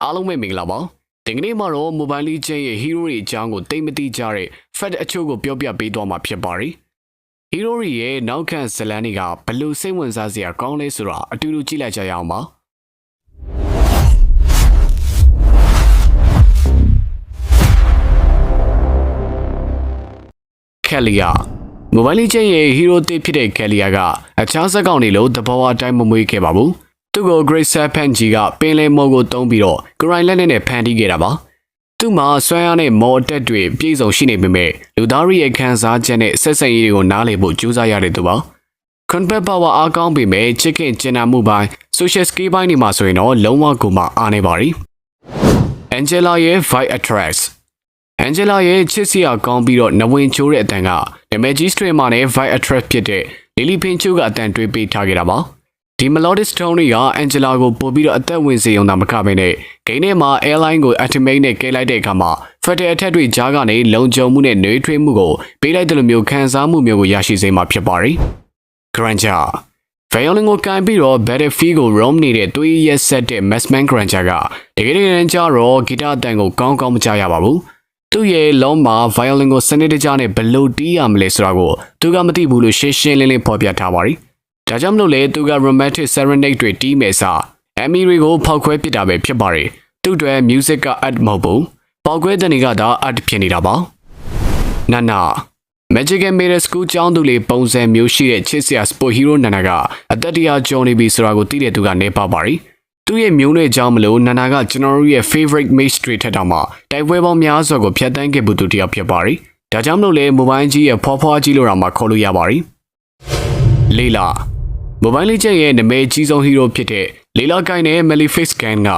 အားလုံးပဲမင်္ဂလာပါဒီကနေ့မှာတော့ Mobile Legends ရဲ့ Hero တွေအကြောင်းကိုသိမသိကြတဲ့ Fact အချို့ကိုပြောပြပေးသွားမှာဖြစ်ပါတယ် Hero တွေရဲ့နောက်ခံဇလန်းတွေကဘလို့စိတ်ဝင်စားစရာကောင်းလဲဆိုတာအတူတူကြည့်လိုက်ကြရအောင်ပါKelia Mobile Legends ရဲ့ Hero တစ်ဖြစ်တဲ့ Kelia ကအခြားဇက်ကောင်တွေလို့တဘောအတိုင်းမမွေးခဲ့ပါဘူးသူကို Great Serpent ကြီးကပင်လယ်မော်ကိုတုံးပြီးတော့ Grind လက်နဲ့ဖန်တီးခဲ့တာပါသူ့မှာဆွမ်းရတဲ့မော်တက်တွေပြည့်စုံရှိနေပေမဲ့လူသားတွေရဲ့ခံစားချက်နဲ့ဆက်ဆံရေးတွေကိုနားလည်ဖို့ကြိုးစားရတဲ့သူပါ Combat Power အားကောင်းပေမဲ့ Chicken ကျင်နာမှုပိုင်း Social Skill ပိုင်းတွေမှာဆိုရင်တော့လုံးဝကိုမှအားနေပါရီ Angela ရဲ့ Fight Attracts Angela ရဲ့ချစ်စရာကောင်းပြီးတော့နဝင်ချိုးတဲ့အတန်က The Magistrate မှာနဲ့ Fight Attract ဖြစ်တဲ့ Lily Pinchu ကအတန်တွေးပေးထားခဲ့တာပါဒီ melodic tone တွေက Angela ကိုပို့ပြီးတော့အသက်ဝင်စေုံသာမကဘဲနဲ့ဂိမ်းထဲမှာ airline ကို activate နဲ့ကဲလိုက်တဲ့အခါမှာ fatal attack တွေကြားကနေလုံခြုံမှုနဲ့နှွေးထွေးမှုကိုပေးလိုက်တဲ့လိုမျိုးခံစားမှုမျိုးကိုရရှိစေမှာဖြစ်ပါတယ် Granger Violin ကိုကန်ပြီးတော့ Battlefield ကို roam နေတဲ့သွေးရက်ဆက်တဲ့ Massman Granger ကတကယ်တမ်းကျတော့ဂီတအတန်ကိုကောင်းကောင်းမကြားရပါဘူးသူ့ရဲ့လုံးမှာ violin ကိုစနစ်တကျနဲ့ဘယ်လိုတီးရမလဲဆိုတာကိုသူကမသိဘူးလို့ရှင်းရှင်းလင်းလင်းဖော်ပြထားပါတယ်ဒါကြောင့်မလို့လေသူက romantic serenade တွေတီးမယ်စားအမီတွေကိုဖောက်ခွဲပစ်တာပဲဖြစ်ပါတယ်သူ့အတွက် music က art မဟုတ်ဘူးပေါက်ခွဲတဲ့နေကသာ art ဖြစ်နေတာပါနာနာ Magical Middle School ကျောင်းသူလေးပုံစံမျိုးရှိတဲ့ချစ်စရာ sport hero နာနာကအသက်တရားကျော်နေပြီဆိုတာကိုသိတဲ့သူကနေပါပါတယ်သူ့ရဲ့မျိုးနွယ်ကြောင်းမလို့နာနာကကျွန်တော်တို့ရဲ့ favorite mate တွေထက်တောင်မှတိုက်ပွဲပေါင်းများစွာကိုဖျက်ဆီးခဲ့ဘူးသူတယောက်ဖြစ်ပါတယ်ဒါကြောင့်မလို့လေ mobile ကြီးရဲ့ဖွားဖွားကြီးလို့တော့မှခေါ်လို့ရပါတယ်လေးလာMobile Legends ရဲ့နာမည်ကြီးဆုံး hero ဖြစ်တဲ့လေလာကိုင်နဲ့ Malefic Gang က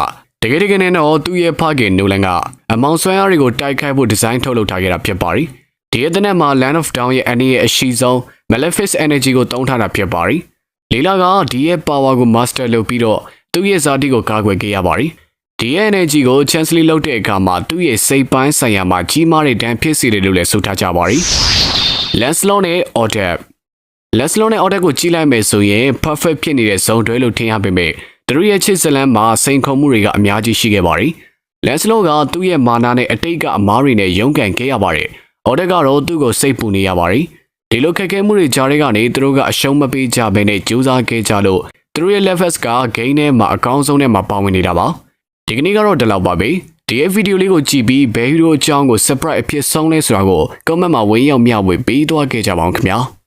တကယ်နဲ့တော့သူ့ရဲ့ဖခင်နိုလန်ကအမောင်ဆွမ်းအားတွေကိုတိုက်ခိုက်ဖို့ဒီဇိုင်းထုတ်လုပ်ထားခဲ့တာဖြစ်ပါတယ်။ဒီအသနဲ့မှာ Land of Dawn ရဲ့အနေရဲ့အရှိဆုံး Malefic Energy ကိုသုံးထားတာဖြစ်ပါတယ်။လေလာကဒီရဲ့ power ကို master လုပ်ပြီးတော့သူ့ရဲ့ဇာတိကိုကာကွယ်ခဲ့ရပါတယ်။ဒီရဲ့ energy ကို Chancellor လုပ်တဲ့အခါမှာသူ့ရဲ့စိတ်ပိုင်းဆိုင်ရာမှာကြီးမားတဲ့ဒဏ်ဖြစ်စေတယ်လို့လည်းဆိုထားကြပါတယ်။ Lancelot နဲ့ Odette Lancelot နဲ့ Odette ကိုကြည့်လိုက်မယ်ဆိုရင် perfect ဖြစ်နေတဲ့ဇုံတွဲလို့ထင်ရပေမဲ့သူတို့ရဲ့ချစ်ဇလန်းမှာစိန်ခေါ်မှုတွေကအများကြီးရှိခဲ့ပါတယ်။ Lancelot ကသူ့ရဲ့မာနာနဲ့အတိတ်ကအမားတွေနဲ့ရုန်းကန်ခဲ့ရပါတယ်။ Odette ကတော့သူ့ကိုစိတ်ပူနေရပါတယ်။ဒီလိုခက်ခဲမှုတွေကြားထဲကနေသူတို့ကအရှုံးမပေးကြဘဲနဲ့ကြိုးစားခဲ့ကြလို့သူတို့ရဲ့ levels က game ထဲမှာအကောင်းဆုံးနဲ့မှာပါဝင်နေတာပါ။ဒီကနေ့ကတော့ဒီလောက်ပါပဲ။ဒီဗီဒီယိုလေးကိုကြည့်ပြီးဘယ်ဟီရိုအကြောင်းကို surprise အဖြစ်ဆုံးလဲဆိုတာကို comment မှာဝင်ရောက်မျှဝေပေးသွားခဲ့ကြပါအောင်ခင်ဗျာ။